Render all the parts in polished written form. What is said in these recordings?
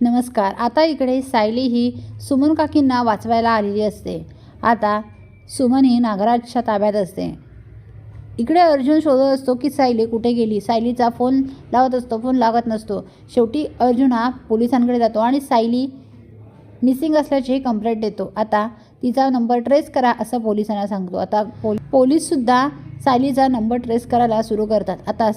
नमस्कार. आता इकडे सायली ही सुमन काकींना वाचवायला आलेली असते. आता सुमन ही नागराजच्या ताब्यात असते. इकडे अर्जुन शोधत असतो की सायली कुठे गेली. सायलीचा फोन लावत असतो, फोन लागत नसतो. शेवटी अर्जुन हा पोलिसांकडे जातो आणि सायली मिसिंग असल्याची कंप्लेंट देतो. आता तिचा नंबर ट्रेस करा असं पोलिसांना सांगतो. आता पोलीससुद्धा सायलीचा नंबर ट्रेस करायला सुरू करतात. आता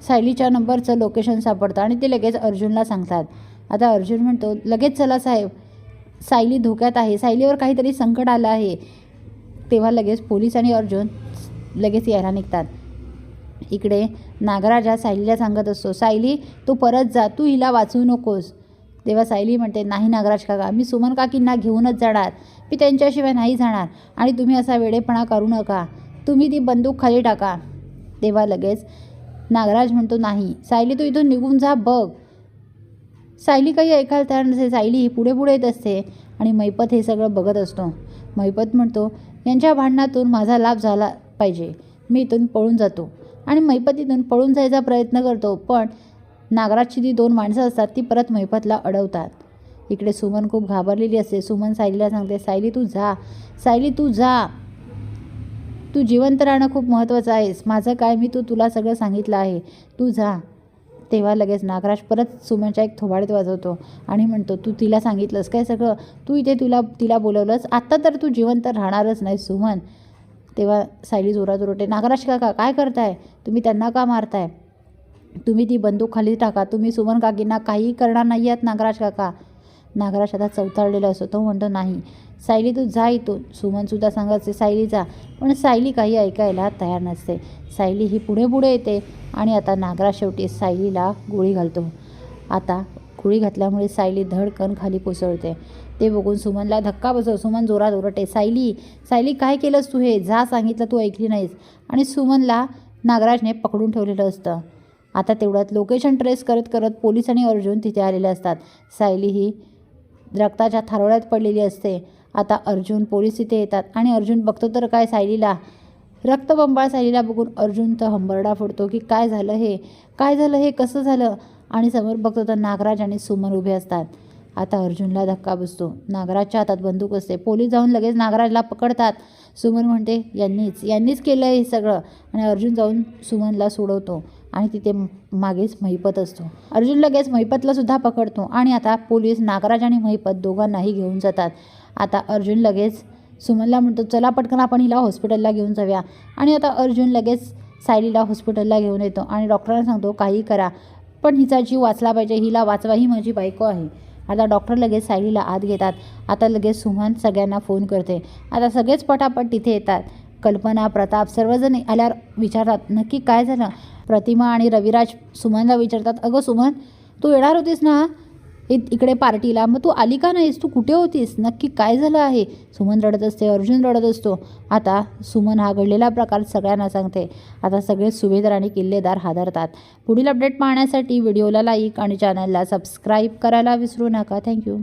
सायलीच्या नंबरचं लोकेशन सापडतं आणि ते लगेच अर्जुनला सांगतात. आता अर्जुन म्हणतो, लगेच चला साहेब, सायली धोक्यात आहे, सायलीवर काहीतरी संकट आलं आहे. तेव्हा लगेच पोलीस आणि अर्जुन लगेच यायला निघतात. इकडे नागराज हा सायलीला सांगत असतो, सायली तू परत जा, तू हिला वाचवू नकोस. तेव्हा सायली म्हणते, नाही नागराज काका, मी सुमन काकींना घेऊनच जाणार, मी त्यांच्याशिवाय नाही जाणार आणि तुम्ही असा वेडेपणा करू नका, तुम्ही ती बंदूक खाली टाका. तेव्हा लगेच नागराज म्हणतो, नाही सायली तू इथून निघून जा बघ. सायली काही ऐकायला तयार नसते. सायली ही पुढे पुढे येत असते आणि मैपत हे सगळं बघत असतो. मैपत म्हणतो, यांच्या भांडणातून माझा लाभ झाला पाहिजे, मी इथून पळून जातो. आणि मैपत इथून पळून जायचा प्रयत्न करतो, पण नागराजची ती 2 माणसं असतात ती परत मैपतला अडवतात. इकडे सुमन खूप घाबरलेली असते. सुमन सायलीला सांगते, सायली तू जा, सायली तू जा, तू जिवंत राहणं खूप महत्त्वाचं आहेस, माझं काय, मी तुला सगळं सांगितलं आहे, तू जा. तेव्हा लगेच नागराज परत सुमनच्या एक थोबाडीत वाजवतो आणि म्हणतो, तू तिला सांगितलंस काय सगळं, तू इथे तिला बोलवलंस, आत्ता तर तू जिवंत राहणारच नाही सुमन. तेव्हा सायली जोरात ओरडते, नागराज काका काय करताय, तुम्ही त्यांना का मारताय, तुम्ही ती बंदूक खाली टाका, तुम्ही सुमन काकींना काहीही करणार नाही आहात नागराज काका. नागराज आता चवताळलेला असतो. तो म्हणतो, नाही सायली तू जा इथून. सुमनसुद्धा सांगत असते सायली जा, पण सायली काही ऐकायला तयार नसते. सायली ही पुढे पुढे येते आणि आता नागराज शेवटी सायलीला गोळी घालतो. आता गोळी घातल्यामुळे सायली धडकन खाली कोसळते. ते बघून सुमनला धक्का बसतो. सुमन जोरात ओरडते, सायली, सायली काय केलंस तू, हे जा, सांगितलं तू ऐकली नाहीस. आणि सुमनला नागराजने पकडून ठेवलेलं असतं. आता तेवढ्यात लोकेशन ट्रेस करत करत पोलीस आणि अर्जुन तिथे आलेले असतात. सायली ही रक्ताच्या थारोळ्यात पडलेली असते. आता अर्जुन पोलीस तिथे येतात आणि अर्जुन बघतो तर काय, सायलीला रक्तबंबाळ सायलीला बघून अर्जुन तर हंबरडा फोडतो की काय झालं हे, काय झालं हे, कसं झालं. आणि समोर बघतो तर नागराज आणि सुमन उभे असतात. आता अर्जुनला धक्का बसतो. नागराजच्या हातात बंदूक असते. पोलीस जाऊन लगेच नागराजला पकडतात. सुमन म्हणते, यांनीच केलं हे सगळं. आणि अर्जुन जाऊन सुमनला सोडवतो आणि तिथे मागेच महिपत असतो. अर्जुन लगेच महिपतला सुद्धा पकडतो आणि आता पोलीस नागराज आणि महिपत दोघांनाही घेऊन जातात. आता अर्जुन लगेच सुमनला म्हणतो, चला पटकन आपण हिला हॉस्पिटलला घेऊन जाऊया. आणि आता अर्जुन लगेच सायलीला हॉस्पिटलला घेऊन येतो आणि डॉक्टरांना सांगतो, काही करा पण हिचा जीव वाचला पाहिजे, हिला वाचवा, ही माझी बायको आहे. आता डॉक्टर लगेच सायलीला आत घेतात. आता लगेच सुमन सगळ्यांना फोन करते. आता सगळेच पटापट तिथे येतात. कल्पना, प्रताप सर्वजण आल्यावर विचारतात, नक्की काय झालं. प्रतिमा आणि रविराज सुमनला विचारतात, अगं सुमन, तू येणार होतीस ना इकडे पार्टीला, मग तू आली का नाहीस, तू कुठे होतीस, नक्की काय झालं आहे. सुमन रडत असते. अर्जुन रडत असतो. आता सुमन हा घडलेला प्रकार सगळ्यांना सांगते. आता सगळे सुभेदार आणि किल्लेदार हादरतात. पुढील अपडेट पाहण्यासाठी व्हिडिओला लाईक आणि चॅनलला सबस्क्राईब करायला विसरू नका. थँक्यू.